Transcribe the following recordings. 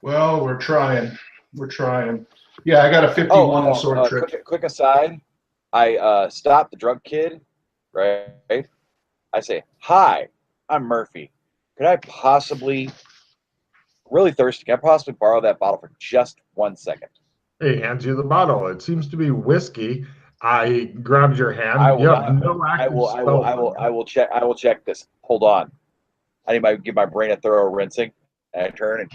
Well, we're trying. We're trying. Yeah, I got a 51 in sword trick. Quick aside. I stop the drunk kid, right? I say, "Hi, I'm Murphy. Could I possibly, really thirsty, can I possibly borrow that bottle for just 1 second?" He hands you the bottle. It seems to be whiskey. I grabbed your hand. I will, You have no I active will, I will, I will, I will check. I will check this. Hold on. I need to give my brain a thorough rinsing. And I turn and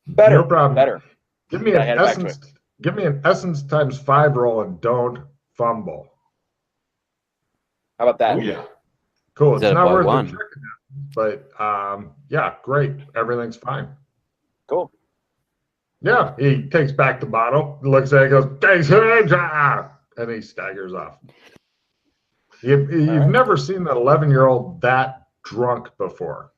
better. No problem. Better. Give me an essence. Give me an essence times 5 roll and don't fumble. How about that? Oh, yeah. Cool. It's not worth a check, but yeah, great. Everything's fine. Cool. Yeah, he takes back the bottle, looks at it, goes, "Thanks," and he staggers off. You've never seen an 11-year-old that drunk before.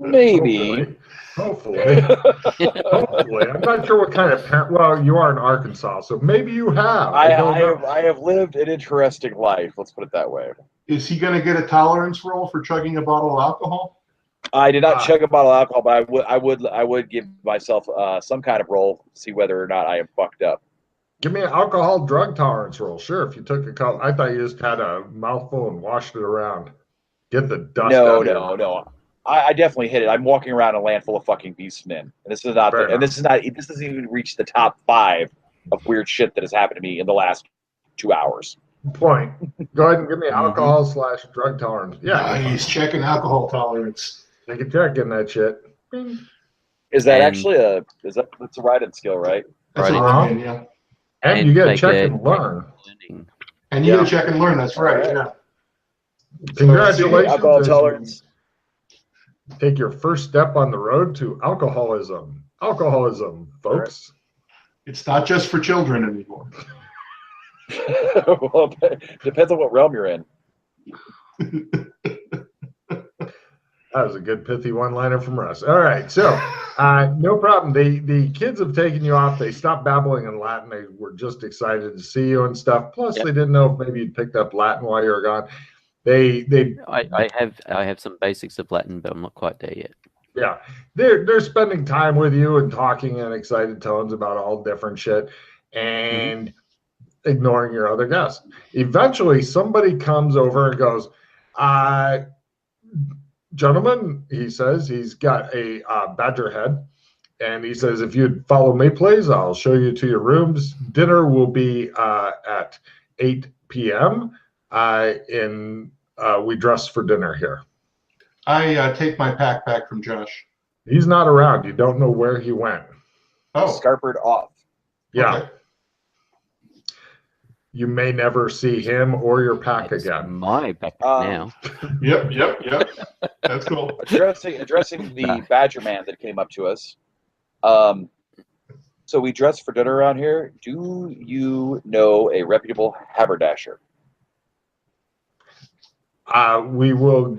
Maybe. Hopefully. I'm not sure what kind of parent. Well, you are in Arkansas, so maybe you have. I have lived an interesting life. Let's put it that way. Is he going to get a tolerance roll for chugging a bottle of alcohol? I did not chug a bottle of alcohol, but I would give myself some kind of roll to see whether or not I am fucked up. Give me an alcohol drug tolerance roll. Sure, if you took a cup. I thought you just had a mouthful and washed it around. Get the dust out. No. I definitely hit it. I'm walking around a land full of fucking beast men, and this is not. This doesn't even reach the top 5 of weird shit that has happened to me in the last 2 hours. Point. Go ahead and give me alcohol / drug tolerance. Yeah, he's checking alcohol tolerance. Take a check in that shit. Is that actually that's a write-in skill, right? That's right. Yeah. And you got to check and learn. And you got to check and learn. That's right. Yeah. Congratulations. Alcohol tolerance. Take your first step on the road to alcoholism. Alcoholism, folks. It's not just for children anymore. Well, depends on what realm you're in. That was a good pithy one-liner from Russ. All right, so no problem. The kids have taken you off. They stopped babbling in Latin. They were just excited to see you and stuff. Plus, they didn't know if maybe you'd picked up Latin while you were gone. I have some basics of Latin, but I'm not quite there yet. Yeah, they're spending time with you and talking in excited tones about all different shit and ignoring your other guests. Eventually, somebody comes over and goes, "Gentlemen," he says, he's got a badger head, and he says, "If you'd follow me, please, I'll show you to your rooms. Dinner will be at 8 p.m. We dress for dinner here." I take my pack back from Josh. He's not around. You don't know where he went. Oh, scarpered off. Yeah. Okay. You may never see him or your pack again. My pack now. Yep. That's cool. Addressing the badger man that came up to us. So we dress for dinner around here. Do you know a reputable haberdasher? We will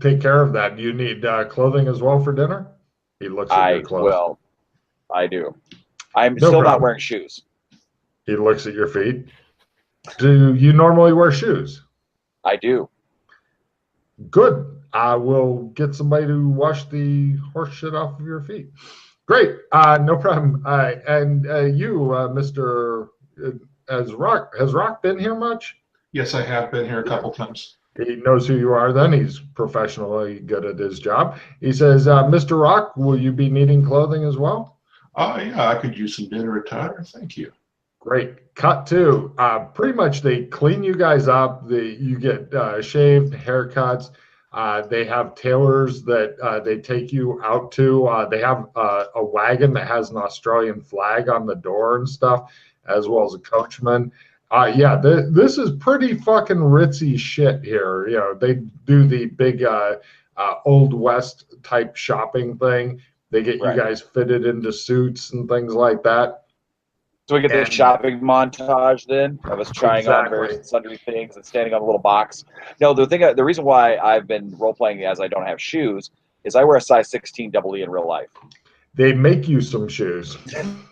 take care of that. Do you need clothing as well for dinner? He looks at your clothes. Well, I do. I'm still not wearing shoes. He looks at your feet. Do you normally wear shoes? I do. Good. I will get somebody to wash the horse shit off of your feet. Great. No problem. And you, Mr. Has Rock been here much? Yes, I have been here a couple times. He knows who you are then. He's professionally good at his job. He says, "Mr. Rock, will you be needing clothing as well?" Yeah, I could use some dinner attire. Thank you. Great. Cut to. Pretty much they clean you guys up. You get shaved, haircuts. They have tailors that they take you out to. They have a wagon that has an Australian flag on the door and stuff, as well as a coachman. Yeah, this is pretty fucking ritzy shit here. You know, they do the big Old West type shopping thing. They get you guys fitted into suits and things like that. So we get this shopping montage then of us trying on various sundry things and standing on a little box. No, the reason why I've been role playing as I don't have shoes is I wear a size 16 double E in real life. They make you some shoes.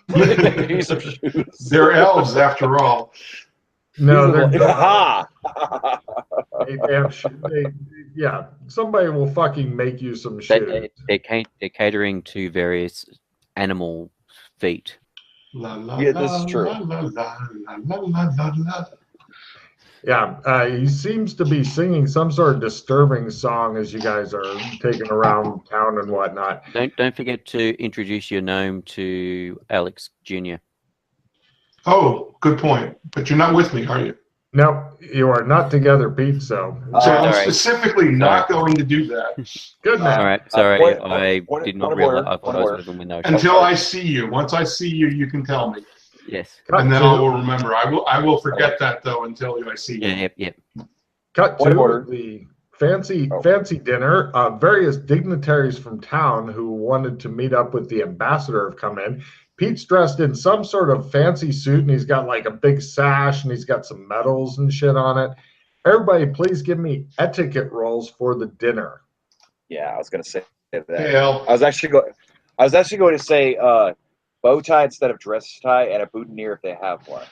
They make you some shoes. They're elves after all. No, These are they're the- ha! they have yeah. Somebody will fucking make you some shoes. They're catering to various animal feet. La, la, Yeah, la, this is true. La, la, la, la, la, la, la. Yeah, he seems to be singing some sort of disturbing song as you guys are taking around town and whatnot. Don't forget to introduce your gnome to Alex Jr. Oh, good point. But you're not with me, are you? No, you are not together, Pete. So So I'm Sorry. specifically not going to do that good man. Sorry, Point- I did not point of realize. order, I point thought of I was order. with them with no. until I see you. Once I see you, you can tell me, Yes. Cut and then to, I will remember. I will forget that though until I see you. Yep. cut Point of to order. the fancy Oh. fancy dinner. Various dignitaries from town who wanted to meet up with the ambassador have come in. Pete's dressed in some sort of fancy suit, and he's got like a big sash, and he's got some medals and shit on it. Everybody, please give me etiquette rolls for the dinner. Yeah, I was going to say that. Hey, Al. I was actually going to say bow tie instead of dress tie, and a boutonniere if they have one.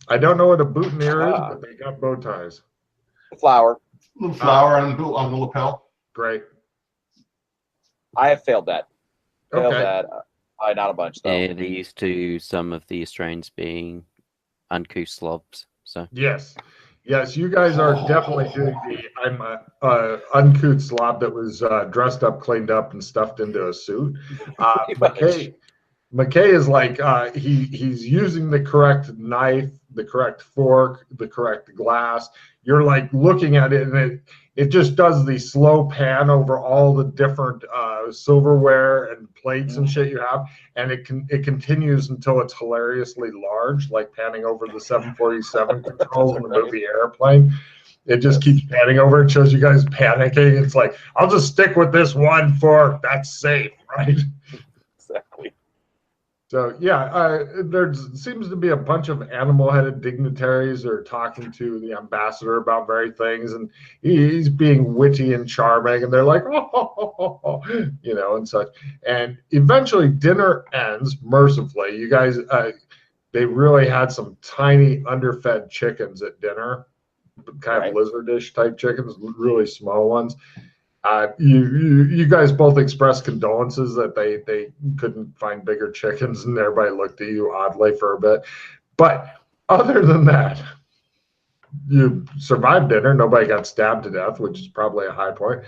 I don't know what a boutonniere is, Ah. but they got bow ties. Flower. Little flower on the lapel. Great. I have failed that. Failed Okay. that. Not a bunch though. Yeah, they're used to some of the Australians being uncouth slobs. So Yes. Yes, you guys are definitely doing the I'm a uncouth slob that was dressed up, cleaned up, and stuffed into a suit. McKay is like he's using the correct knife, the correct fork, the correct glass. You're like looking at it, and it just does the slow pan over all the different silverware and plates and shit you have, and it continues until it's hilariously large, like panning over the 747 controls in the movie Airplane. It just keeps panning over. It shows you guys panicking. It's like, I'll just stick with this one fork. That's safe, right? Exactly. So yeah, there seems to be a bunch of animal-headed dignitaries that are talking to the ambassador about various things, and he's being witty and charming, and they're like, oh, you know, and such. And eventually, dinner ends mercifully. You guys, they really had some tiny, underfed chickens at dinner, kind of lizardish type chickens, really small ones. You guys both expressed condolences that they couldn't find bigger chickens, and everybody looked at you oddly for a bit. But other than that, you survived dinner. Nobody got stabbed to death, which is probably a high point.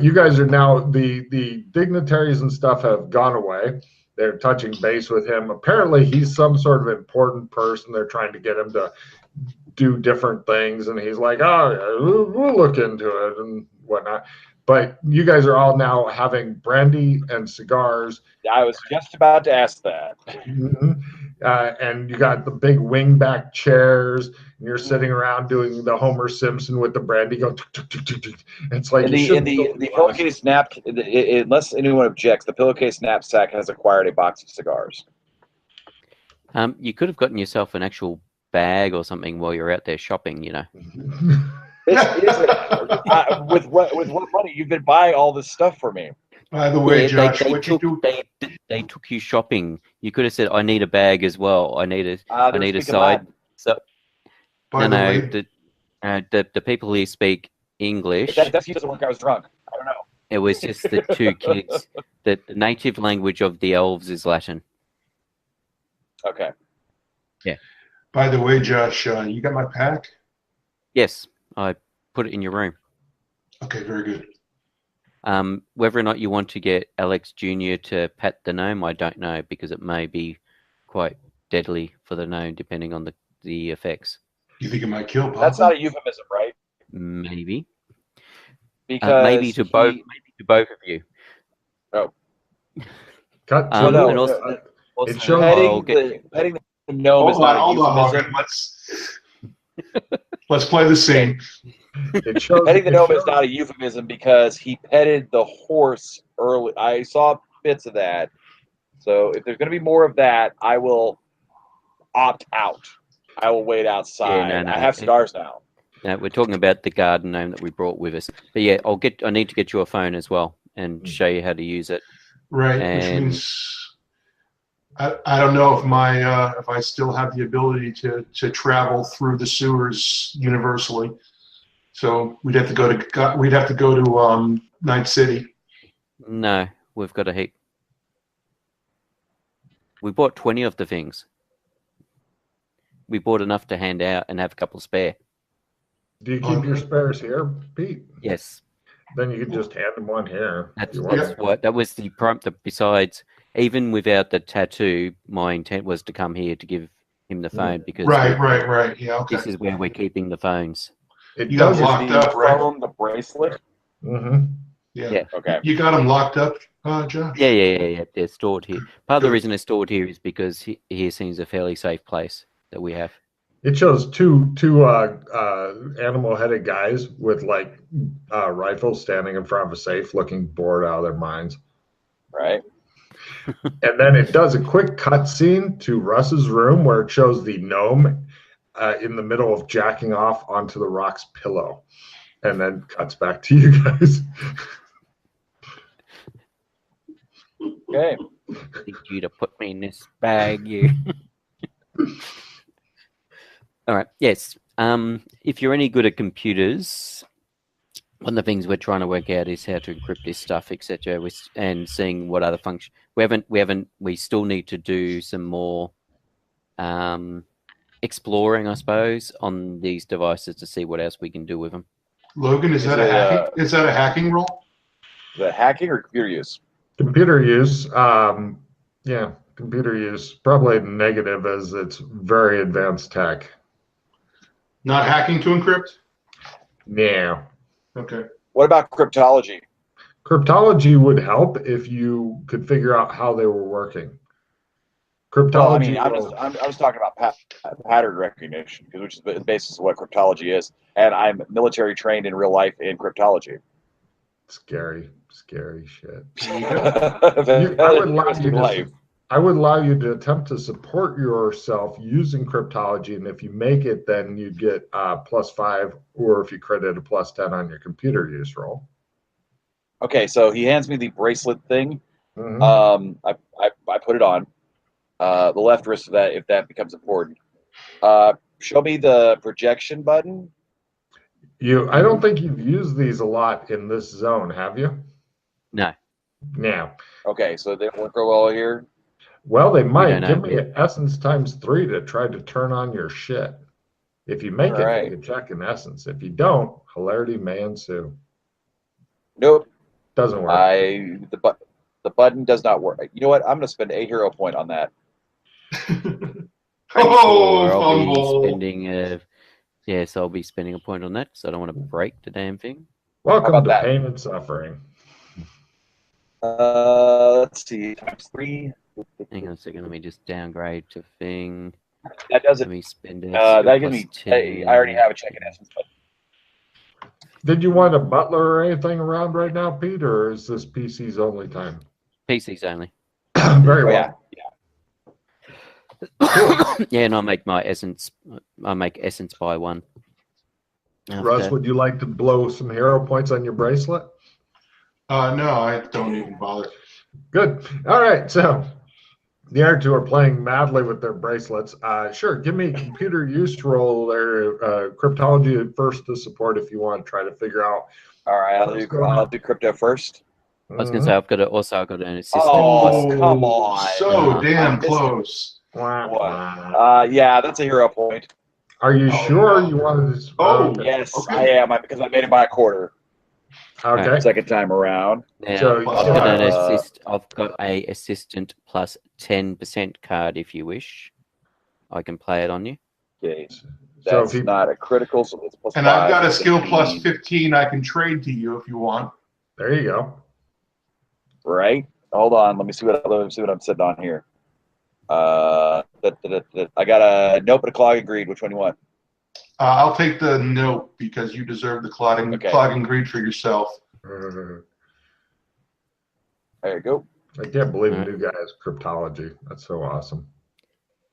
You guys are now the dignitaries and stuff have gone away. They're touching base with him. Apparently, he's some sort of important person. They're trying to get him to do different things, and he's like, oh, we'll look into it and whatnot. But you guys are all now having brandy and cigars. I was just about to ask that. And you got the big wingback chairs, and you're sitting around doing the Homer Simpson with the brandy go. It's like the pillowcase unless anyone objects, the pillowcase knapsack has acquired a box of cigars. you could have gotten yourself an actual bag or something while you're out there shopping, you know. With what money you've been buying all this stuff for me? By the way, Josh, they took you shopping. You could have said, "I need a bag as well. I need a side." So by the way, the people here speak English. That doesn't work. I was drunk. I don't know. It was just the two kids. The native language of the elves is Latin. Okay. Yeah. By the way, Josh, you got my pack? Yes, I put it in your room. Okay, very good. Whether or not you want to get Alex Jr. to pet the gnome, I don't know, because it may be quite deadly for the gnome, depending on the effects. You think it might kill Papa? That's not a euphemism, right? Maybe. Because maybe to both of you. Oh. Cut to no, and also, it shows petting the gnome is not a euphemism. Let's play the scene. It shows, Petting the gnome is not a euphemism because he petted the horse early. I saw bits of that. So if there's going to be more of that, I will opt out. I will wait outside. Yeah, no, I have cigars now. No, we're talking about the garden gnome that we brought with us. But yeah, I need to get you a phone as well and show you how to use it. Right, And which means I don't know if I still have the ability to travel through the sewers universally. So we'd have to go to Night City. No, we've got a heap. We bought 20 of the things. We bought enough to hand out and have a couple spare. Do you keep your spares here, Pete? Yes. Then you can just hand them one here. That's Yeah. what that was the prompt. Besides, even without the tattoo, my intent was to come here to give him the phone because Right. Yeah, okay. this is where we're keeping the phones. It You got does. them locked up, right? Phone, the bracelet. Mm-hmm. Yeah. Okay. You got them locked up, Josh? Yeah. They're stored here. Part of the Good. reason they're stored here is because here seems a fairly safe place that we have. It shows two animal-headed guys with like rifles standing in front of a safe, looking bored out of their minds. Right. And then it does a quick cut scene to Russ's room where it shows the gnome in the middle of jacking off onto the rock's pillow, and then cuts back to you guys. Okay. Need you to put me in this bag, you. All right. Yes. If you're any good at computers, one of the things we're trying to work out is how to encrypt this stuff, etc., and seeing what other function. We still need to do some more exploring, I suppose, on these devices to see what else we can do with them. Logan, is that a hacking roll? Is that hacking or computer use? Computer use, yeah, computer use. Probably negative as it's very advanced tech. Not hacking to encrypt? Yeah. Okay. What about cryptology? Cryptology would help if you could figure out how they were working. Cryptology. Well, I mean, I was talking about pattern recognition, which is the basis of what cryptology is, and I'm military trained in real life in cryptology. Scary shit. I would allow you to attempt to support yourself using cryptology, and if you make it, then you get +5, or if you credit a +10 on your computer use roll. Okay, so he hands me the bracelet thing. Mm-hmm. I put it on. The left wrist of that, if that becomes important. Show me the projection button. I don't think you've used these a lot in this zone, have you? No. Yeah. Okay, so they don't work real well here. Well, they might. don't Give know. me an essence ×3 to try to turn on your shit. If you make it, Alright. you can check in essence. If you don't, hilarity may ensue. Nope. Doesn't work. The button does not work. You know what? I'm going to spend a hero point on that. Oh, I'll be fumble. spending yes, I'll be spending a point on that because I don't want to break the damn thing. Welcome about to that? pain and suffering. Let's see. ×3. Hang on a second. Let me just downgrade to thing. That does Let it. me spend That gives me. I already have a check in essence. But Did you want a butler or anything around right now, Pete, or is this PC's only time? PCs only. Very oh, well. yeah. Yeah, and I make my essence. I make essence by 1. Russ, would you like to blow some hero points on your bracelet? No, I don't even bother. Good. All right. So the other two are playing madly with their bracelets. Sure. Give me a computer use roll there. Cryptology at first to support if you want to try to figure out. All right. I'll do crypto first. I was going to say I've got an assistant. Oh, plus, come on. So damn close. What? Yeah, that's a hero point. Are you sure you wanted to? Oh, Yes, okay. I am, because I made it by a quarter. Okay. Second time around. now, So, I've got a assistant plus 10% card if you wish. I can play it on you. Okay. So That's not a critical, so it's +5. And I've got a skill 15. plus 15 I can trade to you if you want. There you go. Right? Hold on. Let me see what I'm sitting on here. I got a nope and a clog and greed. Which one do you want? I'll take the note because you deserve the clogging greed for yourself. There you go. I can't believe the new guy has cryptology. That's so awesome.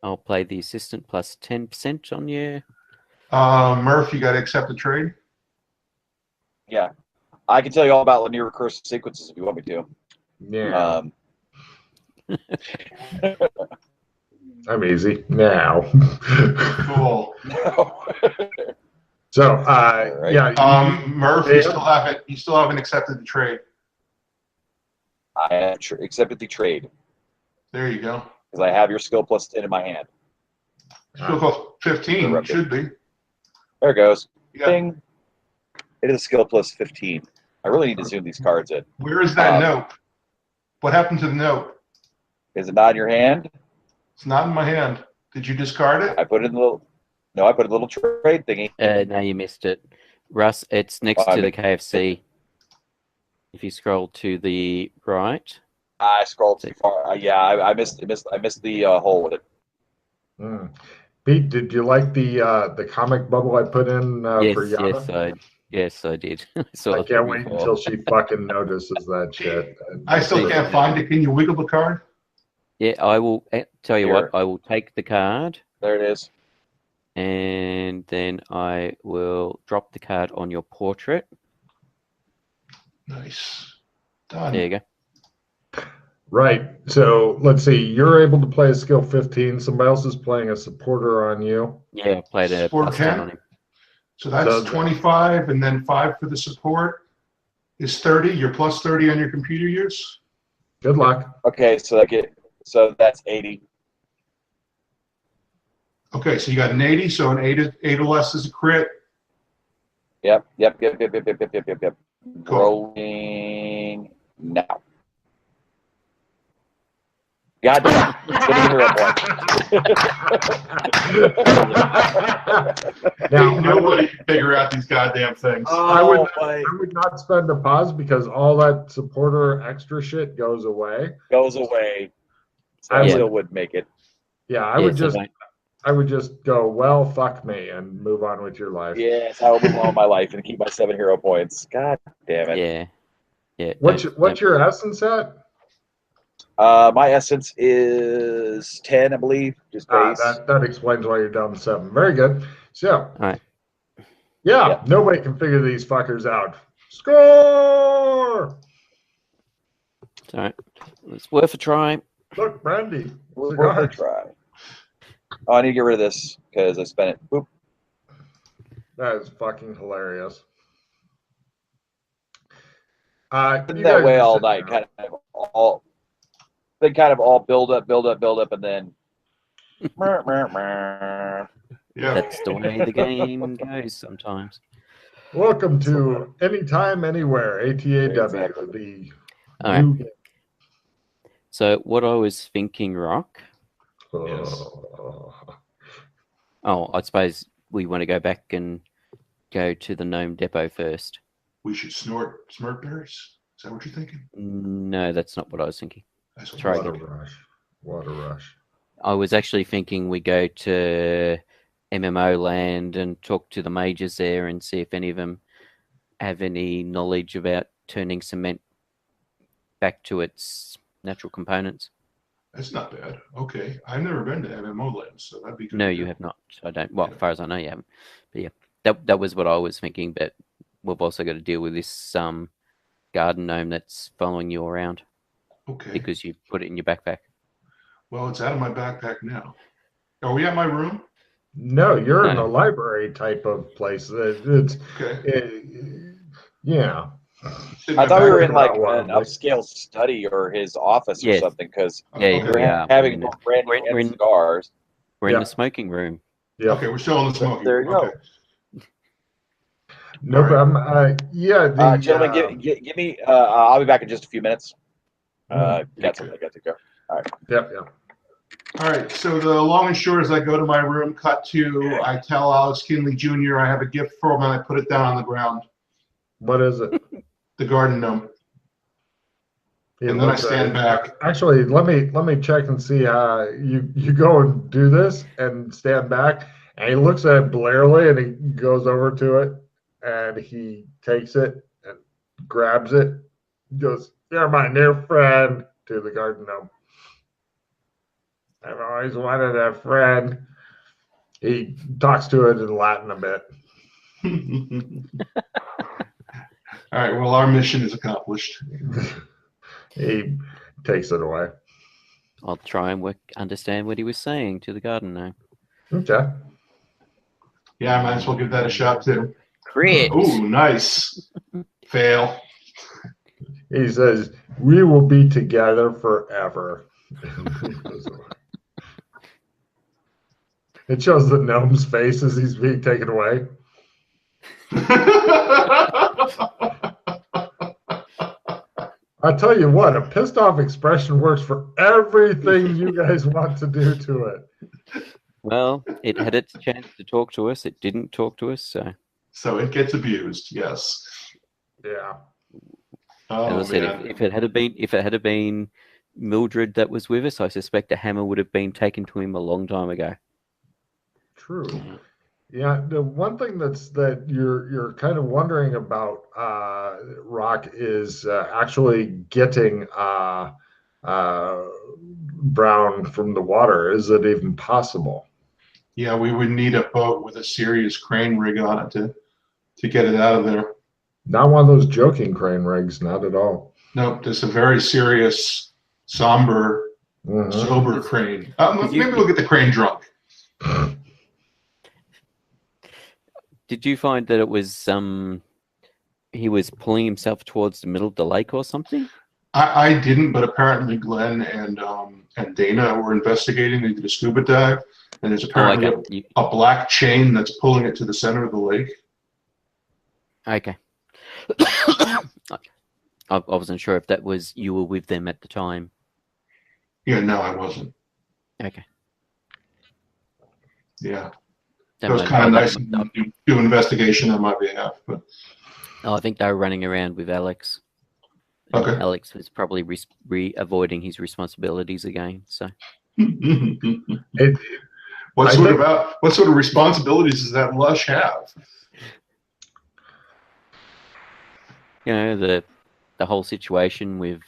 I'll play the assistant plus 10% on you. Murph, you got to accept the trade? Yeah. I can tell you all about linear recursive sequences if you want me to. Yeah. I'm easy now. Cool. No. So, right. yeah. Murph, Yeah. you still haven't accepted the trade. I have accepted the trade There you go. because I have your skill plus 10 in my hand. Still cost 15. It should be. There it goes. Yeah. Ding. It is a skill plus 15. I really need to zoom these cards in. Where is that note? What happened to the note? Is it not in your hand? It's not in my hand. Did you discard it? I put it in the little. No, I put a little trade thingy. No, you missed it. Russ, it's next to the KFC. If you scroll to the right. I scrolled too far. Yeah, I missed the hole with it. Pete, did you like the comic bubble I put in for Yana? Yes, I did. I can't wait until she fucking notices that shit. I still can't find it. Can you wiggle the card? Yeah, I will tell you what. I will take the card. There it is. And then I will drop the card on your portrait. Nice. Done. There you go. Right. So let's see. You're able to play a skill 15. Somebody else is playing a supporter on you. Yeah, I played a Support plus 10. 10 on him. So that's 25, and then 5 for the support is 30. You're plus 30 on your computer use. Good luck. Okay, so that's 80. Okay, so you got an 80. So an 8 or less is a crit. Yep. Cool. Rolling now. God damn. Give me a hero point. Now, Nobody can figure out these goddamn things. I would not spend a pause because all that supporter extra shit goes away. Goes away. So I I still would make it. Yeah, I would just go, well, fuck me, and move on with your life. Yes, I will move on with my life and keep my 7 hero points. God damn it. Yeah. What's your essence at? My essence is 10, I believe. Just base. That explains why you're down to 7. Very good. So, all right. Yeah, nobody can figure these fuckers out. Score! All right. It's worth a try. Look, Brandy. Worth a try. Oh, I need to get rid of this because I spent it. Boop. That is fucking hilarious. Been that way all night. They kind of all build up, and then. Yeah. That's the way the game goes sometimes. Welcome to Anytime, Anywhere, ATAW. Exactly. All right. So what I was thinking, Rock. Yes. Oh, I suppose we want to go back and go to the Gnome Depot first. We should snort berries. Is that what you're thinking? No, that's not what I was thinking. Try Water rush. I was actually thinking we go to MMO land and talk to the mages there and see if any of them have any knowledge about turning cement back to its natural components. That's not bad. Okay. I've never been to MMO land, so that'd be good. No, you have not. I don't. Well, as far as I know, you haven't. But yeah, that was what I was thinking. But we've also got to deal with this garden gnome that's following you around. Okay. Because you put it in your backpack. Well, it's out of my backpack now. Are we at my room? No, you're in a library type of place. It's okay. Yeah. I thought we were in like an upscale study or his office or something because we're having brand new cigars. We're in the smoking room. Yeah. Okay, we're still in the smoking room. There you go. No problem. Gentlemen, give me. I'll be back in just a few minutes. Got something I got to go. All right. Yep. All right. So the long and short is I go to my room, cut to, I tell Alex Kinley Jr. I have a gift for him, and I put it down on the ground. What is it? The garden gnome. And then I stand back. Actually, let me check and see. You go and do this and stand back, and he looks at it blearily, and he goes over to it, and he takes it and grabs it. He goes, "You're my new friend," to the garden gnome. I've always wanted a friend. He talks to it in Latin a bit. All right. Well, our mission is accomplished. He takes it away. I'll try and understand what he was saying to the garden gnome. Okay. Yeah, I might as well give that a shot too. Crit. Ooh, nice. Fail. He says, "We will be together forever." It shows the gnome's face as he's being taken away. I tell you what, a pissed off expression works for everything you guys want to do to it. Well, it had its chance to talk to us. It didn't talk to us, so. So it gets abused. Yes. Yeah. Oh, As I said, man. if it had been Mildred that was with us, I suspect a hammer would have been taken to him a long time ago. True. Yeah, the one thing that you're kind of wondering about, Rock, is actually getting Brown from the water. Is it even possible? Yeah, we would need a boat with a serious crane rig on it to get it out of there. Not one of those joking crane rigs, not at all. Nope, there's a very serious, somber, sober crane. Maybe we'll get the crane drunk. Did you find that it was he was pulling himself towards the middle of the lake or something? I didn't, but apparently Glenn and Dana were investigating. They did a scuba dive, and there's apparently a black chain that's pulling it to the center of the lake. Okay. I wasn't sure if that was you were with them at the time. Yeah, no, I wasn't. Okay. Yeah. It was kind of nice to do investigation on my behalf. But I think they were running around with Alex. Okay. Alex was probably avoiding his responsibilities again. So. What sort of responsibilities does that lush have? You know, the whole situation with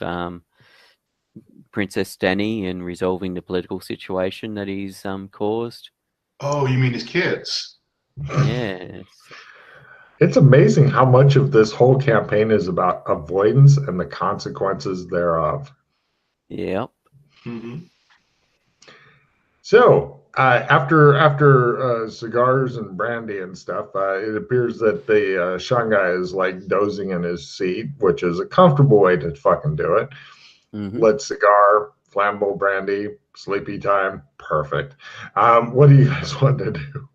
Princess Danny and resolving the political situation that he's caused. Oh, you mean his kids? Yes. It's amazing how much of this whole campaign is about avoidance and the consequences thereof. Yep. Mm-hmm. So, after cigars and brandy and stuff, it appears that the Shanghai is like dozing in his seat, which is a comfortable way to fucking do it. Mm-hmm. Lit cigar, flammable brandy, sleepy time, perfect. What do you guys want to do?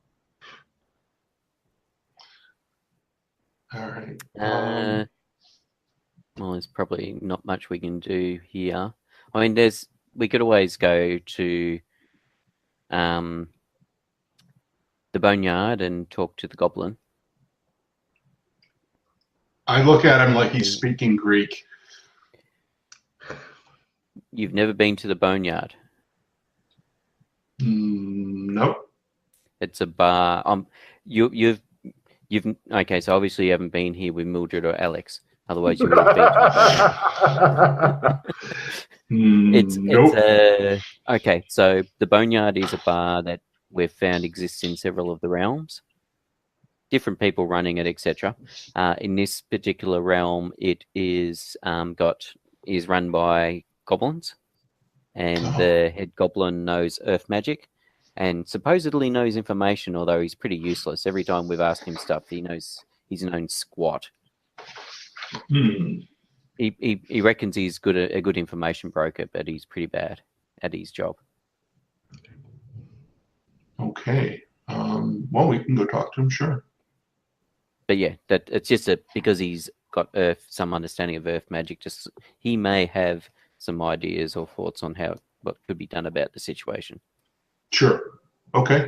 All right. Well, there's probably not much we can do here. I mean, we could always go to the boneyard and talk to the goblin. I look at him like he's speaking Greek. You've never been to the boneyard? Nope. It's a bar. You've okay. So obviously you haven't been here with Mildred or Alex. Otherwise, you would have been to Nope. Okay. So the boneyard is a bar that we've found exists in several of the realms. Different people running it, etc. In this particular realm, it is run by goblins, and the head goblin knows earth magic, and supposedly knows information. Although he's pretty useless. Every time we've asked him stuff, he's known squat. He reckons he's a good information broker, but he's pretty bad at his job. Okay. Well, we can go talk to him, sure. But yeah, it's just because he's got some understanding of earth magic. Just he may have some ideas or thoughts on what could be done about the situation. Sure. Okay.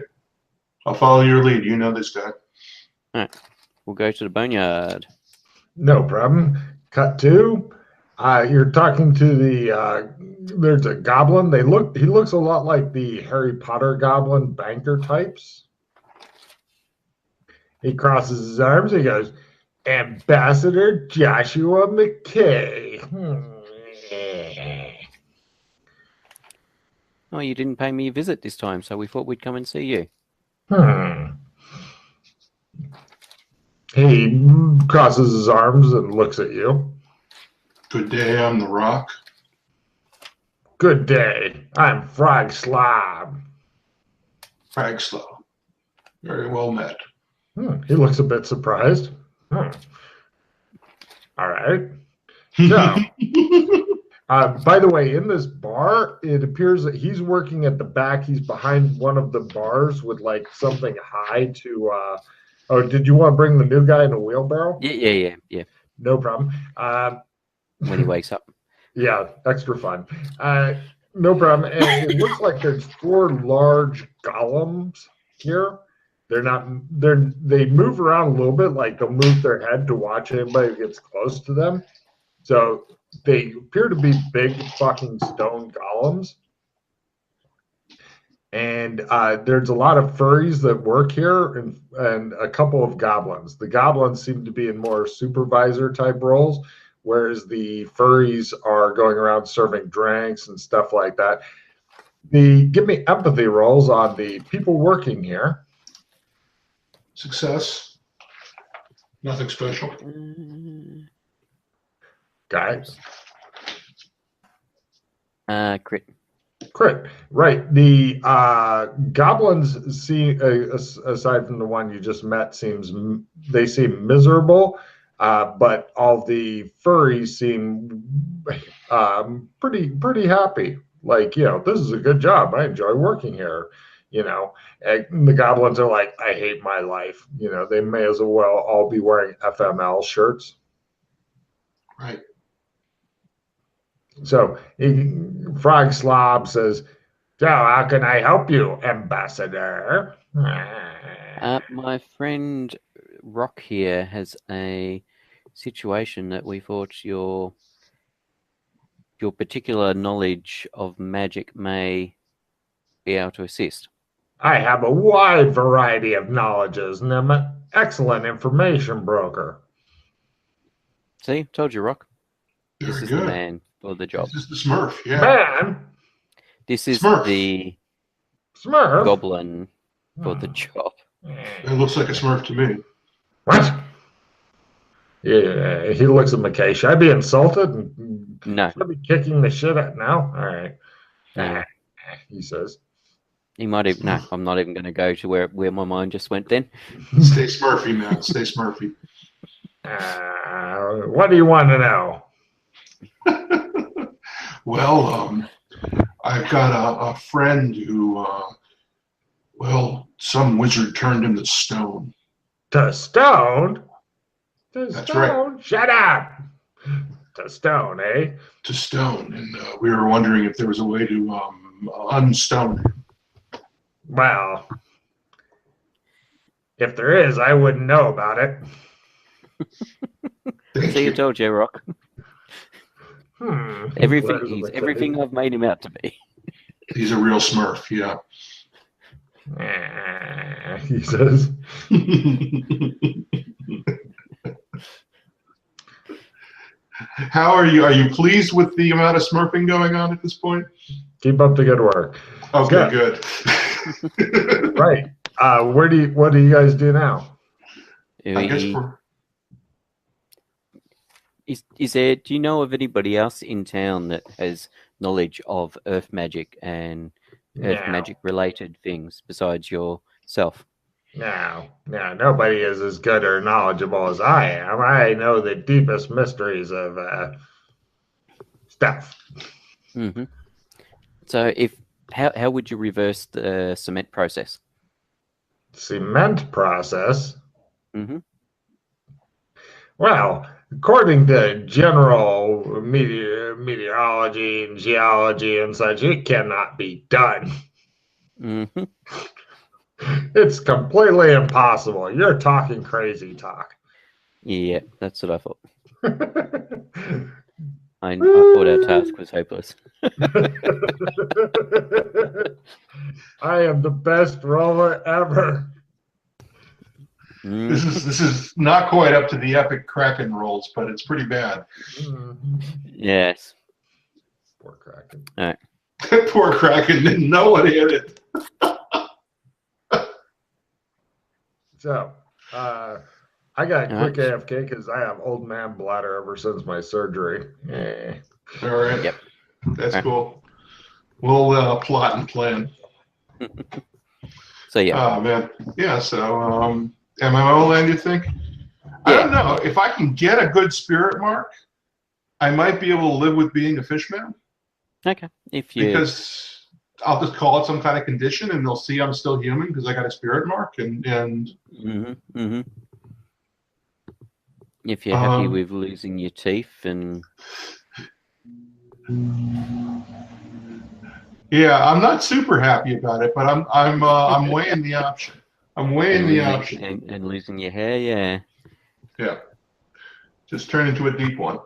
I'll follow your lead. You know this guy. All right. We'll go to the boneyard. No problem. Cut to. You're talking to there's a goblin. He looks a lot like the Harry Potter goblin banker types. He crosses his arms. He goes, Ambassador Joshua McKay. Oh, you didn't pay me a visit this time, so we thought we'd come and see you. He crosses his arms and looks at you. Good day on the rock. Good day. I'm Frog Slob. Fragslow. Very well met. He looks a bit surprised. All right. So, by the way, in this bar, it appears that he's working at the back. He's behind one of the bars with like something high to. Oh, did you want to bring the new guy in a wheelbarrow? Yeah. No problem. When he wakes up. Yeah, extra fun. No problem. And it looks like there's 4 large golems here. They move around a little bit, like they'll move their head to watch anybody who gets close to them. So they appear to be big fucking stone golems. And there's a lot of furries that work here and a couple of goblins. The goblins seem to be in more supervisor type roles, whereas the furries are going around serving drinks and stuff like that. Give me empathy rolls on the people working here. Success. Nothing special. Guys. Crit. Right. The goblins seem, aside from the one you just met, they seem miserable. But all the furries seem pretty happy. Like, this is a good job. I enjoy working here. And the goblins are like, I hate my life. They may as well all be wearing FML shirts. Right. So Frog Slob says, so how can I help you, Ambassador? My friend Rock here has a situation that we thought your particular knowledge of magic may be able to assist. I have a wide variety of knowledges, and I'm an excellent information broker. See, told you, Rock. Very This is good. the man for the job. This is the Smurf, yeah. Man, This is Smurf. the Smurf. goblin for the job. It looks like a Smurf to me. What? Yeah, he looks at McKay. Should I be insulted? No. Should I be kicking the shit out now? All right. No. He says. He might even. No, I'm not even going to go to where my mind just went then. Stay Smurfy, man. Stay Smurfy. What do you want to know? Well, I've got a friend who, some wizard turned him to stone. To stone? To That's stone? Right. Shut up! To stone, eh? To stone, and we were wondering if there was a way to unstone him. Well, if there is, I wouldn't know about it. See, I told you, Rock. He's everything I've made him out to be. He's a real Smurf, yeah. He says. How are you? Are you pleased with the amount of Smurfing going on at this point? Keep up the good work. Okay, good. Right. What do you guys do now? I guess do you know of anybody else in town that has knowledge of earth magic and earth magic related things besides yourself? No, nobody is as good or knowledgeable as I am. I know the deepest mysteries of stuff. Mm-hmm. So how would you reverse the cement process? Cement process? Mm-hmm. Well, according to general meteorology and geology and such, it cannot be done. Mm-hmm. It's completely impossible. You're talking crazy talk. Yeah, that's what I thought. I thought our task was hopeless. I am the best roller ever. This is not quite up to the epic Kraken rolls, but it's pretty bad. Yes. Poor Kraken. All right. Poor Kraken didn't know what hit it. So, I got quick AFK because I have old man bladder ever since my surgery. All right. Yep. That's cool. We'll plot and plan. So yeah, Oh man, yeah. So MMO land, you think? I don't know. If I can get a good spirit mark, I might be able to live with being a fishman. okay. If you Because I'll just call it some kind of condition, and they'll see I'm still human because I got a spirit mark, and if you're happy with losing your teeth and yeah, I'm not super happy about it, but I'm weighing the option. I'm weighing the option. And losing your hair, yeah. Yeah, just turn into a deep one.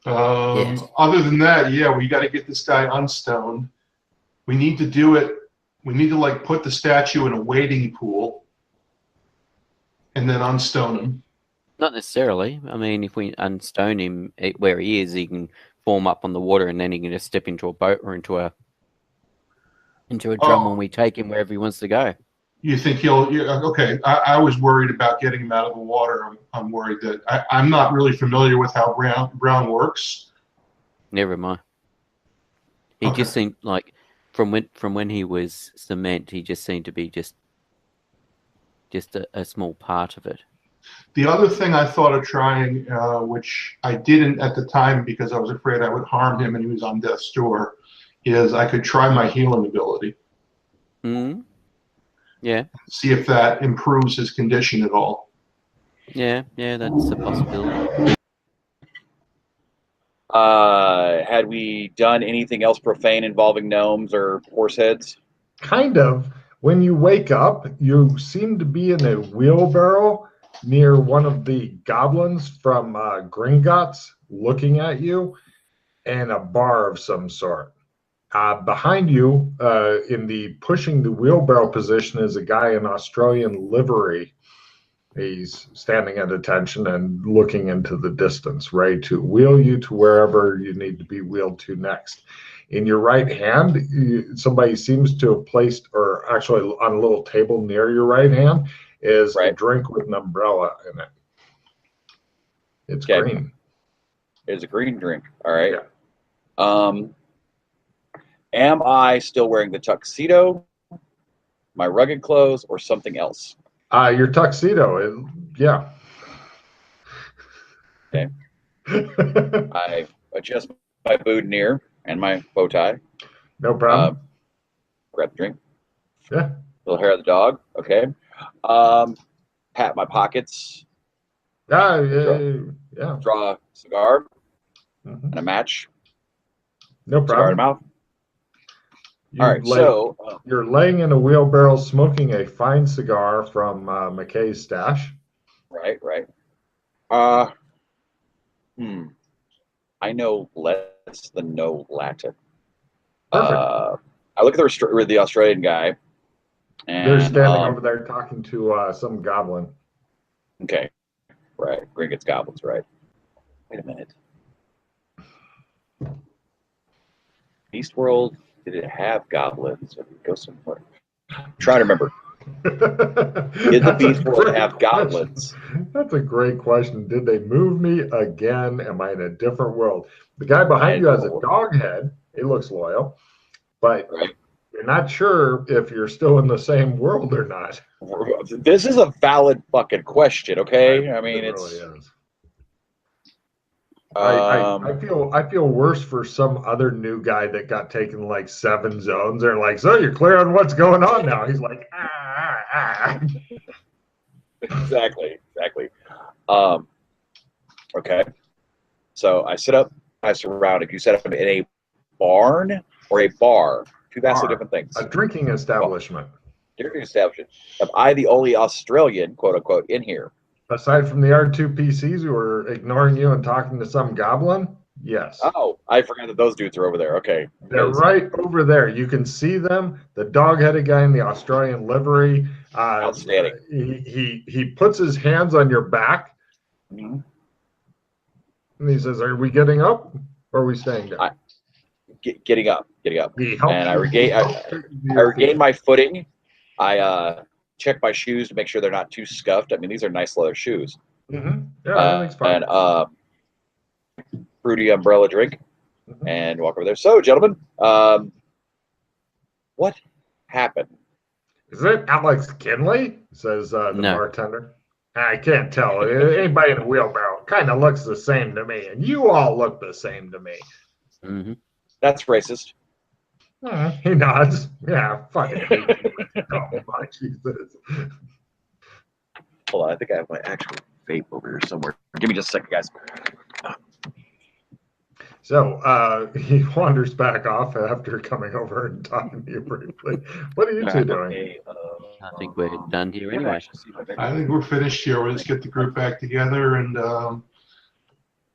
Yes. Other than that, yeah, we got to get this guy unstoned. We need to do it. We need to like put the statue in a wading pool and then unstone him. Not necessarily. I mean, if we unstone him where he is, he can form up on the water, and then he can just step into a boat or into a drum when we take him wherever he wants to go. You think he'll? Okay, I was worried about getting him out of the water. I'm worried that I'm not really familiar with how brown works. Never mind. He just seemed like from when he was cement, he just seemed to be just a small part of it. The other thing I thought of trying, which I didn't at the time because I was afraid I would harm him and he was on death's door, is I could try my healing ability. Yeah. See if that improves his condition at all. Yeah, that's a possibility. Had we done anything else profane involving gnomes or horse heads? Kind of. When you wake up, you seem to be in a wheelbarrow near one of the goblins from Gringotts looking at you, and a bar of some sort. Behind you, in the pushing the wheelbarrow position, is a guy in Australian livery. He's standing at attention and looking into the distance, ready to wheel you to wherever you need to be wheeled to next. In your right hand, somebody seems to have placed, or actually on a little table near your right hand, is a drink with an umbrella in it. It's green. It's a green drink. All right. Yeah. Am I still wearing the tuxedo, my rugged clothes, or something else? Your tuxedo. Yeah. Okay. I adjust my boutonniere and my bow tie. No problem. Grab the drink. Yeah. Little hair of the dog. Okay. Pat my pockets. Yeah. Draw a cigar and a match. No problem. Cigar in the mouth. All right. So you're laying in a wheelbarrow, smoking a fine cigar from McKay's stash. Right. I know less than no Latin. Perfect. I look at the Australian guy. And, they're standing over there talking to some goblin. Okay. Right. Gringotts goblins, right. Wait a minute. Beast World, did it have goblins? Or did it go somewhere? I'm trying to remember. Did the Beast World have goblins? That's a great question. Did they move me again? Am I in a different world? The guy behind you has a dog head. He looks loyal. But you're not sure if you're still in the same world or not. This is a valid fucking question, okay? I mean, it it's... really is. I feel worse for some other new guy that got taken like 7 zones. They're like, so you're clear on what's going on now. He's like, Exactly. Okay. So I sit up, I surrounded. You set up in a barn or a bar? Two vastly different things. A drinking establishment. Drinking establishment. Am I the only Australian, quote unquote, in here? Aside from the R2 PCs who are ignoring you and talking to some goblin, yes. Oh, I forgot that those dudes are over there. Okay. They're right over there. You can see them. The dog-headed guy in the Australian livery. Outstanding. He puts his hands on your back. Mm-hmm. And he says, are we getting up or are we staying down? Getting up. And I regain my footing. I check my shoes to make sure they're not too scuffed. I mean, these are nice leather shoes. Mm-hmm. Yeah, everything's fine. And fruity umbrella drink. and walk over there. So, gentlemen, what happened? Is it Alex Kinley? Says the No. bartender. I can't tell. Anybody in a wheelbarrow kind of looks the same to me, and you all look the same to me. Mm-hmm. That's racist. He nods. Yeah, fucking hate you. Oh my Jesus. Hold on, I think I have my actual vape over here somewhere. Give me just a second, guys. So he wanders back off after coming over and talking to you briefly. What are you two doing? Okay, I think we're done here yeah, anyway. actually see my vape. I think we're finished here. We'll just get the group back together and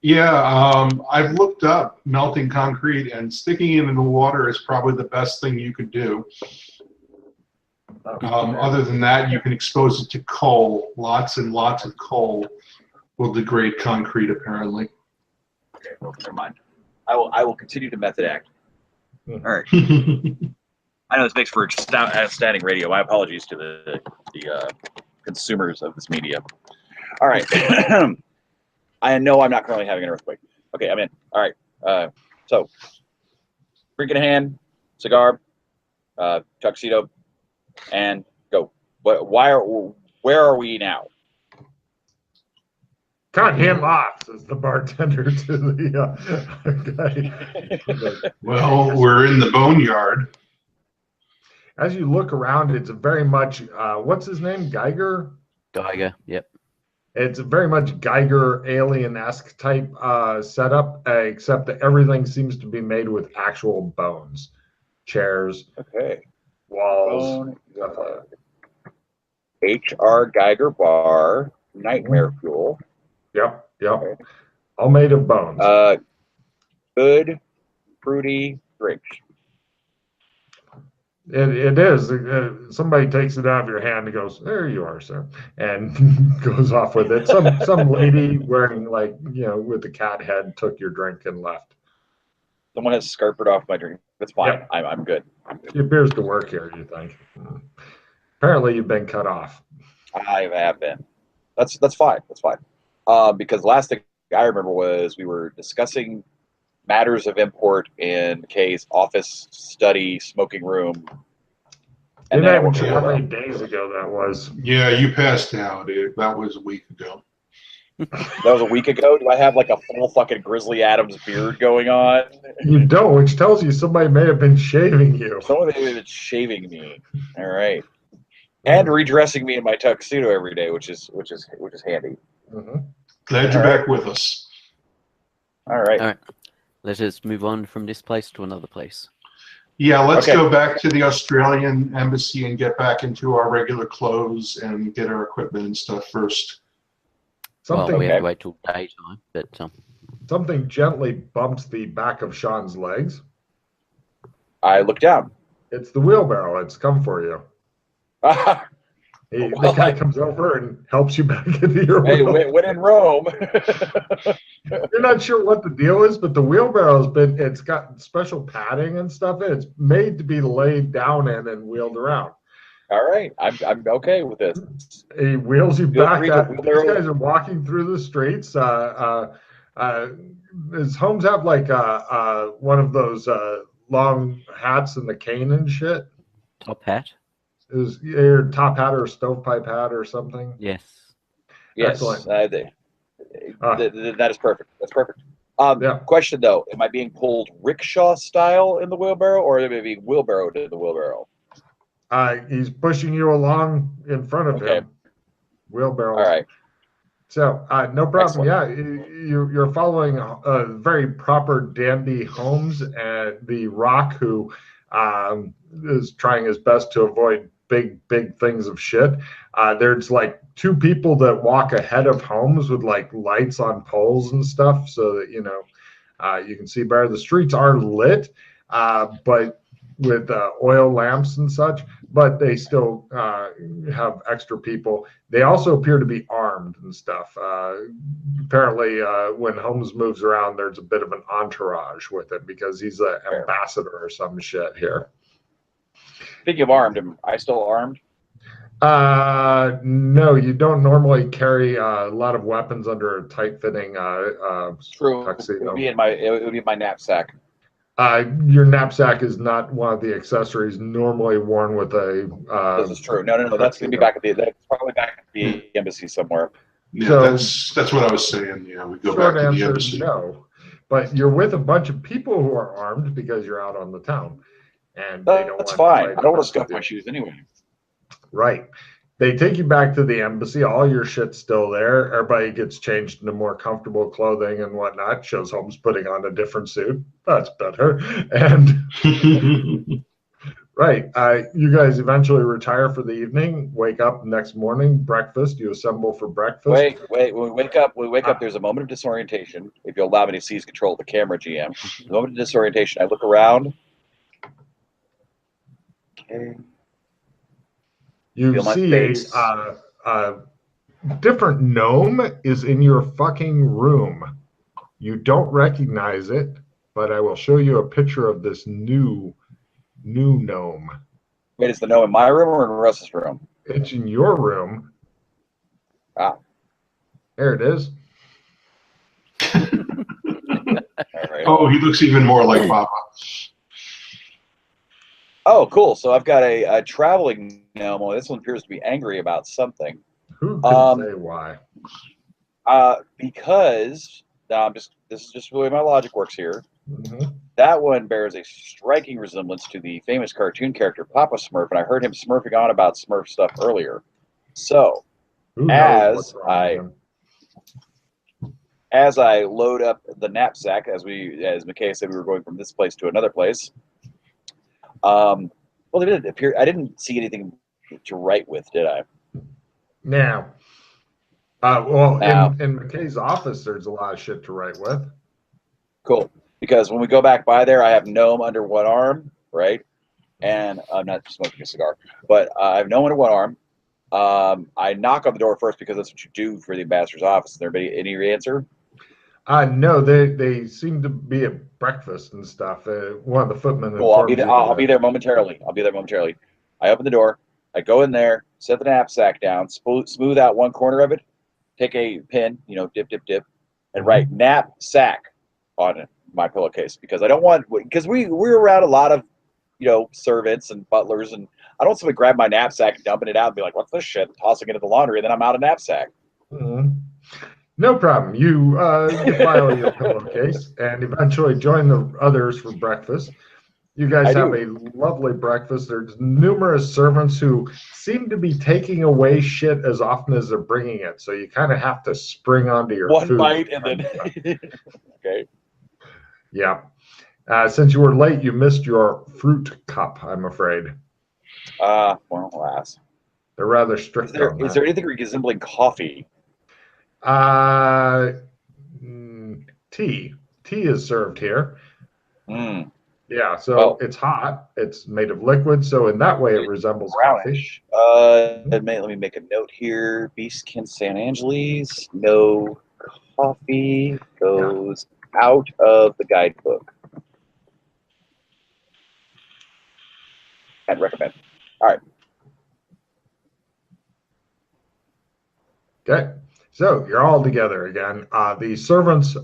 I've looked up melting concrete, and sticking it in the water is probably the best thing you could do. Other than that, you can expose it to coal. Lots and lots of coal will degrade concrete, apparently. Okay, well, never mind. I will continue to method act. All right. I know this makes for outstanding radio. My apologies to the consumers of this media. All right. I know I'm not currently having an earthquake. Okay, I'm in. All right. So, drink in hand, cigar, tuxedo, and go. Where are we now? Cut him off, says the bartender to the guy. Well, we're in the boneyard. As you look around, it's very much, what's his name? Geiger? Geiger, yep. It's a very much Geiger alien-esque type setup, except that everything seems to be made with actual bones. Chairs, Okay. walls. H.R. Geiger Bar, Nightmare Fuel. Yep. Okay. All made of bones. Good, fruity drinks. It is. Somebody takes it out of your hand and goes, "There you are, sir," and goes off with it. Some lady wearing with the cat head took your drink and left. Someone has scarpered off my drink. That's fine. Yep. I'm good. It appears to work here, you think. Apparently you've been cut off. I have been. That's fine. That's fine. Because last thing I remember was we were discussing matters of import in Kay's office, study, smoking room. You're not even sure how many days ago that was. Yeah, you passed out. That was a week ago. That was a week ago. Do I have like a full fucking Grizzly Adams beard going on? You don't, which tells you somebody may have been shaving you. Someone may have been shaving me. All right, and redressing me in my tuxedo every day, which is handy. Mm-hmm. Glad you're back with us. All right. All right. Let us move on from this place to another place. Yeah, let's Okay. go back to the Australian embassy and get back into our regular clothes and get our equipment and stuff first. Something, Well, we have to wait till daytime, but something gently bumps the back of Sean's legs. I look down. It's the wheelbarrow. It's come for you. The guy comes over and helps you back into your Hey, wheelbarrow. when in Rome. You're not sure what the deal is, but the wheelbarrow's it's got special padding and stuff in it. It's made to be laid down in and wheeled around. All right, I'm okay with this. He wheels you Feel back free to up. These wheelbarrow. guys are walking through the streets. His homes have like one of those long hats and the cane and shit. top hat. Is your top hat or stovepipe hat or something? Yes. Yes, Excellent. that is perfect. That's perfect. Yeah. Question though, am I being pulled rickshaw style in the wheelbarrow, or am I being wheelbarrowed in the wheelbarrow? He's pushing you along in front of Okay. him. Wheelbarrow. All right. So no problem. Excellent. Yeah, you're following very proper dandy Holmes and the Rock, who is trying his best to avoid big things of shit. There's like two people that walk ahead of Holmes with like lights on poles and stuff, so that you can see better. The streets are lit, but with oil lamps and such, but they still have extra people. They also appear to be armed and stuff. Apparently, when Holmes moves around, there's a bit of an entourage with it because he's an ambassador or some shit here. Speaking of armed, am I still armed? No, you don't normally carry a lot of weapons under a tight-fitting True. tuxedo. It would be my knapsack. Your knapsack is not one of the accessories normally worn with a. This is true. No. That's gonna be back at the. That's probably back at the embassy somewhere. Yeah, So- that's what I was saying. Yeah, we go Short back to the answer, embassy. no. But you're with a bunch of people who are armed because you're out on the town, and they don't That's want fine. to I don't want to scuff my shoes anyway. Right. They take you back to the embassy. All your shit's still there. Everybody gets changed into more comfortable clothing and whatnot. Shows Holmes putting on a different suit. That's better. And right. You guys eventually retire for the evening. Wake up next morning. Breakfast. You assemble for breakfast. Wait. When we wake up. There's a moment of disorientation. If you'll allow me to seize control of the camera, GM. A moment of disorientation. I look around. Okay. You Feel my see face. a different gnome is in your fucking room. You don't recognize it, but I will show you a picture of this new gnome. Wait, is the gnome in my room or in Russ's room? It's in your room. Ah. There it is. All right. Oh, he looks even more like Papa. Oh, cool. So I've got a traveling gnome. Well, this one appears to be angry about something. Who can say why? Because this is just the way my logic works here. Mhm. That one bears a striking resemblance to the famous cartoon character Papa Smurf, and I heard him smurfing on about Smurf stuff earlier. So, Who knows as what's wrong with him? as I load up the knapsack, as McKay said, we were going from this place to another place. Well, it didn't appear. I didn't see anything to write with, did I? Now, in McKay's office, there's a lot of shit to write with. Cool. Because when we go back by there, I have Gnome under one arm, right? And I'm not smoking a cigar, but I have Gnome under one arm. I knock on the door first because that's what you do for the ambassador's office. Is there any answer? No, they seem to be at breakfast and stuff. One of the footmen. Cool. I'll be there momentarily. I open the door. I go in there, set the knapsack down, smooth out one corner of it, take a pen, dip, and write knapsack on my pillowcase because I don't want because we're around a lot of servants and butlers, and I don't want somebody grab my knapsack, dumping it out, and be like, "What's this shit?" Tossing it in the laundry, and then I'm out of knapsack. Mm-hmm. No problem. You file your pillowcase and eventually join the others for breakfast. You guys have a lovely breakfast. There's numerous servants who seem to be taking away shit as often as they're bringing it. So you kind of have to spring onto your one food. bite and then okay. Yeah. Since you were late, you missed your fruit cup, I'm afraid. Well, alas. They're rather strict on that. Is there anything resembling coffee? Tea. Tea is served here. Mm. Yeah, so it's hot. It's made of liquid, so in that way it resembles brownish. coffee. Let me make a note here. Beastkin San Angeles. No coffee goes out of the guidebook. I'd recommend. All right. Okay. So you're all together again. The servants,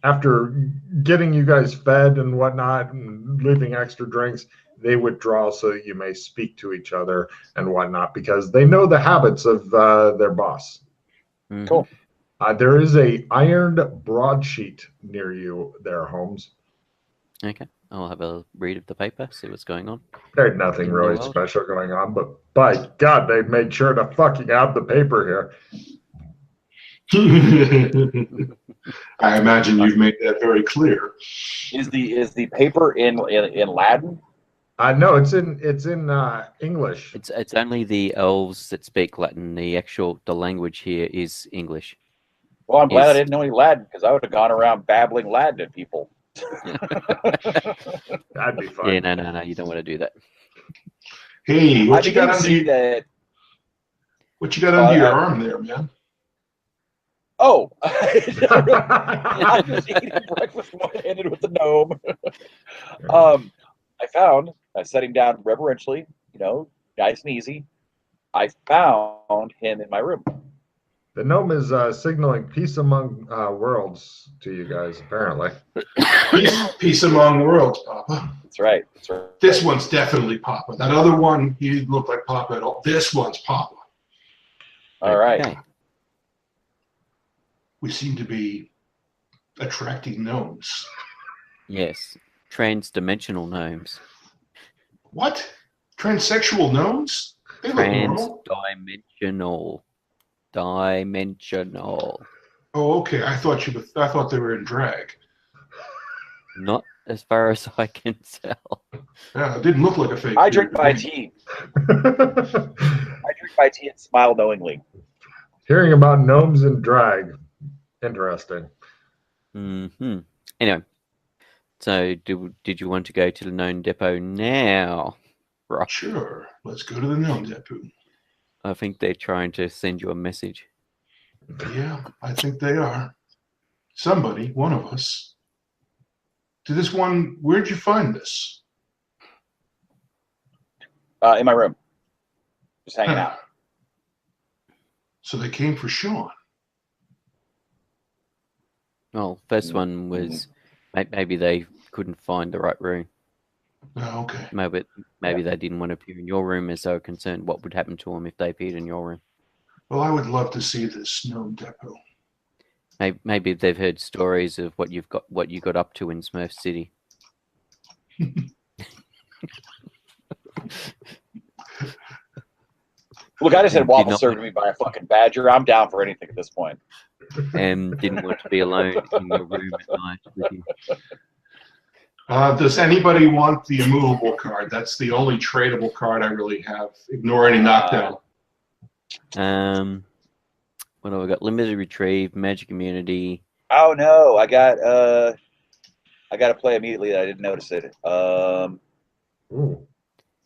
after getting you guys fed and whatnot, and leaving extra drinks, they withdraw so that you may speak to each other and whatnot because they know the habits of their boss. Mm-hmm. Cool. There is a ironed broadsheet near you there, Holmes. Okay, I'll have a read of the paper, see what's going on. There's nothing really special going on, but by God, they made sure to fucking add the paper here. I imagine you've made that very clear. Is the paper in Latin? No, it's in English. It's only the elves that speak Latin. The language here is English. Well, I'm glad I didn't know any Latin because I would have gone around babbling Latin at people. That'd be fun. Yeah, no, you don't want to do that. Hey, what you got under your arm there, man? Oh, I was eating breakfast one-handed with the gnome. I found, I set him down reverentially, nice and easy. I found him in my room. The gnome is signaling peace among worlds to you guys, apparently. Peace among worlds, Papa. That's right. That's right. This one's definitely Papa. That other one, he didn't look like Papa at all. This one's Papa. All right. Okay. We seem to be attracting gnomes. Yes. Trans-dimensional gnomes. What? Transsexual gnomes? They look normal. Trans-dimensional. Dimensional. Oh, okay. I thought they were in drag. Not as far as I can tell. Yeah, it didn't look like a fake. I beard drink to my me. tea. I drink my tea and smile knowingly. Hearing about gnomes and drag. Interesting. Anyway, so did you want to go to the known depot now? Right. Sure. Let's go to the gnome depot. I think they're trying to send you a message. Yeah, I think they are. Somebody, one of us. To this one, where'd you find this? In my room. Just hanging out. So they came for Sean. Well, first one was maybe they couldn't find the right room. Oh, okay. Maybe they didn't want to appear in your room as they were concerned what would happen to them if they appeared in your room. Well, I would love to see this gnome depot. Maybe they've heard stories of what you got up to in Smurf City. Look, I just had Did waffle not- served to me by a fucking badger. I'm down for anything at this point. And didn't want to be alone in your room at night with you. Does anybody want the immovable card? That's the only tradable card I really have. Ignore any knockdown. What have I got? Limited retrieve, magic immunity. Oh no, I got to play immediately. I didn't notice it. Ooh.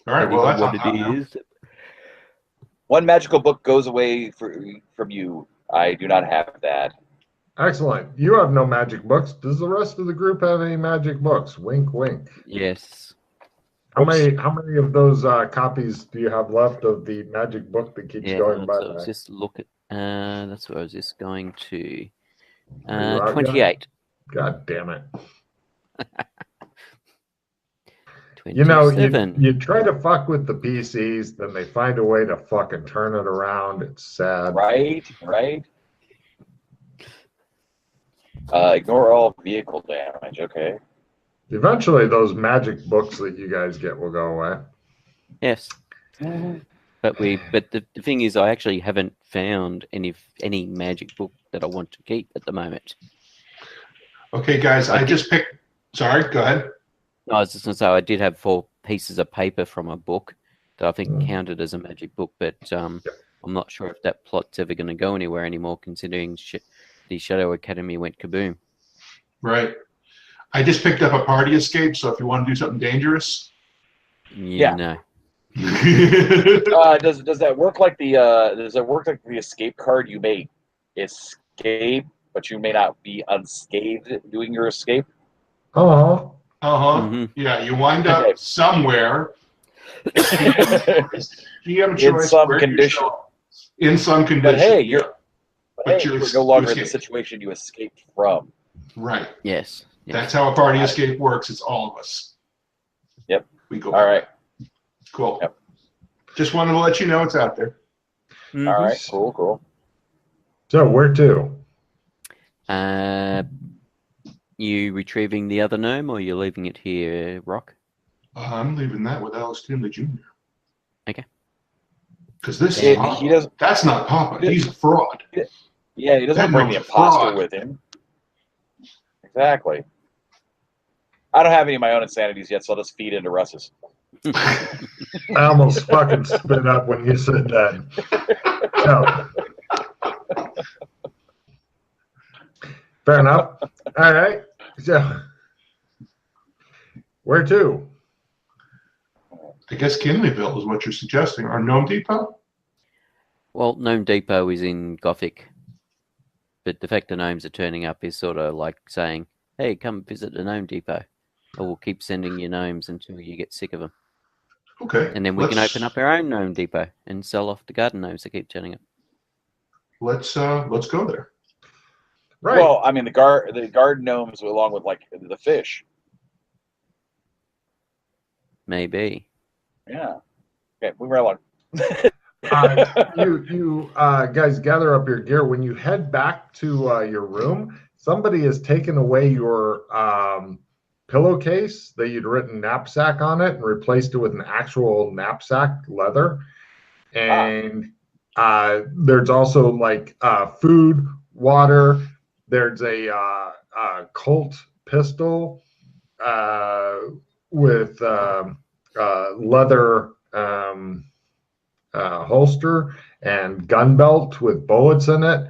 All right, well, that's what on top it now. is. One magical book goes away from you. I do not have that. Excellent. You have no magic books. Does the rest of the group have any magic books? Wink, wink. Yes. How many of those copies do you have left of the magic book that keeps Yeah. going by? So let's just look at. That's what I was just going to. Are you out yet? 28. God damn it. 27. You know, you try to fuck with the PCs, then they find a way to fucking turn it around. It's sad. Right. Ignore all vehicle damage. Okay. Eventually, those magic books that you guys get will go away. Yes. But the thing is, I actually haven't found any magic book that I want to keep at the moment. Okay, guys, I just picked. Sorry, go ahead. No, I was just going to say I did have 4 pieces of paper from a book that I think counted as a magic book, but I'm not sure if that plot's ever going to go anywhere anymore, considering the Shadow Academy went kaboom. Right. I just picked up a party escape, so if you want to do something dangerous. Yeah. No. Does that work like the escape card? You may escape, but you may not be unscathed doing your escape. Oh, Yeah, you wind up Okay. somewhere. GM choice. In some where condition. yourself- In some condition. But hey, yeah. you're no longer in the escaped. situation you escaped from. Right. Yes. That's how a party escape works. It's all of us. Yep. We go. All right. Cool. Yep. Just wanted to let you know it's out there. Mhm. All right. Cool. so where to? You retrieving the other gnome, or you leaving it here, Rock? I'm leaving that with Alice Tinley Jr. Okay. Because this He is Papa. doesn't. That's not Papa. He's a fraud. Yeah, he doesn't That bring the gnome's a imposter fraud. with him. Exactly. I don't have any of my own insanities yet, so I'll just feed into Russ's. I almost fucking spit up when you said that. So, fair enough. All right. So, where to? I guess Kinleyville is what you're suggesting. Or Gnome Depot? Well, Gnome Depot is in Gothic, but the fact the gnomes are turning up is sort of like saying, "Hey, come visit the Gnome Depot, or we'll keep sending you gnomes until you get sick of them." Okay. And then we can open up our own gnome depot and sell off the garden gnomes that keep turning up. Let's go there. Right. Well, I mean, the garden gnomes along with like the fish. Maybe. Yeah. Okay, move right along. You guys gather up your gear. When you head back to your room, somebody has taken away your pillowcase that you'd written knapsack on it and replaced it with an actual knapsack leather. And there's also like food, water. There's a Colt pistol with leather holster and gun belt with bullets in it.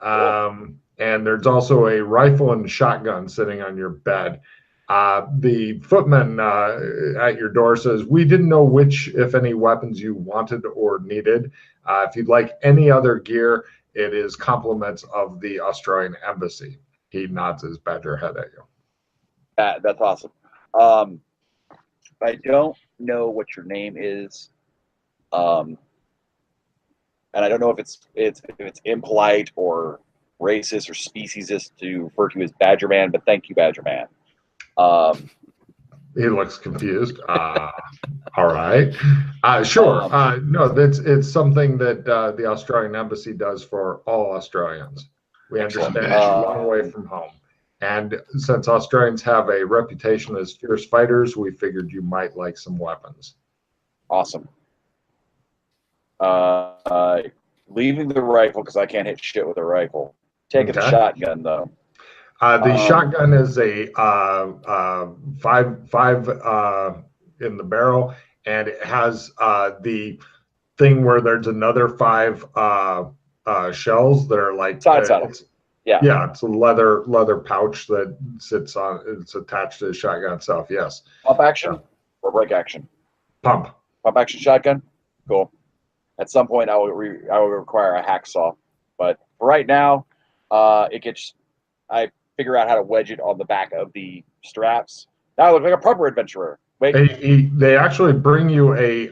And there's also a rifle and shotgun sitting on your bed. The footman at your door says, "We didn't know which, if any, weapons you wanted or needed. If you'd like any other gear, it is compliments of the Australian embassy." He nods his badger head at you. That's awesome. I don't know what your name is, and I don't know if it's impolite or racist or speciesist to refer to you as Badger Man, but thank you, Badger Man. He looks confused. All right. Sure. No, it's something that the Australian embassy does for all Australians. We understand you're a long way from home. And since Australians have a reputation as fierce fighters, we figured you might like some weapons. Awesome. Leaving the rifle because I can't hit shit with a rifle. Taking the shotgun though. The shotgun is a 5 in the barrel, and it has the thing where there's another 5 shells that are like yeah, it's a leather pouch that sits on. It's attached to the shotgun itself. Yes. Pump action or break action? Pump action shotgun. Cool. At some point, I will require a hacksaw, but for right now, I figure out how to wedge it on the back of the straps. Now I look like a proper adventurer. Wait. They actually bring you a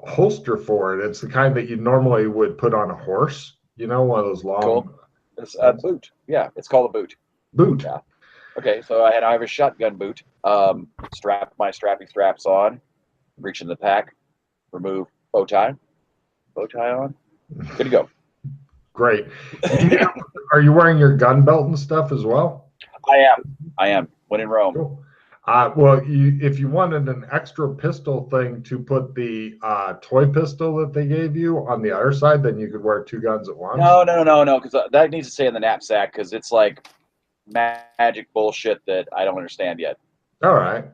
holster for it. It's the kind that you normally would put on a horse. You know, one of those long. Cool. It's a boot. Yeah, it's called a boot. Boot. Yeah. Okay, so I have a shotgun boot. Strap my straps on. Reach in the pack. Remove bow tie. Bow tie on. Good to go. Great. Are you wearing your gun belt and stuff as well? I am. When in Rome. Cool. Well, if you wanted an extra pistol thing to put the toy pistol that they gave you on the other side, then you could wear 2 guns at once. No, because that needs to stay in the knapsack because it's like magic bullshit that I don't understand yet. All right.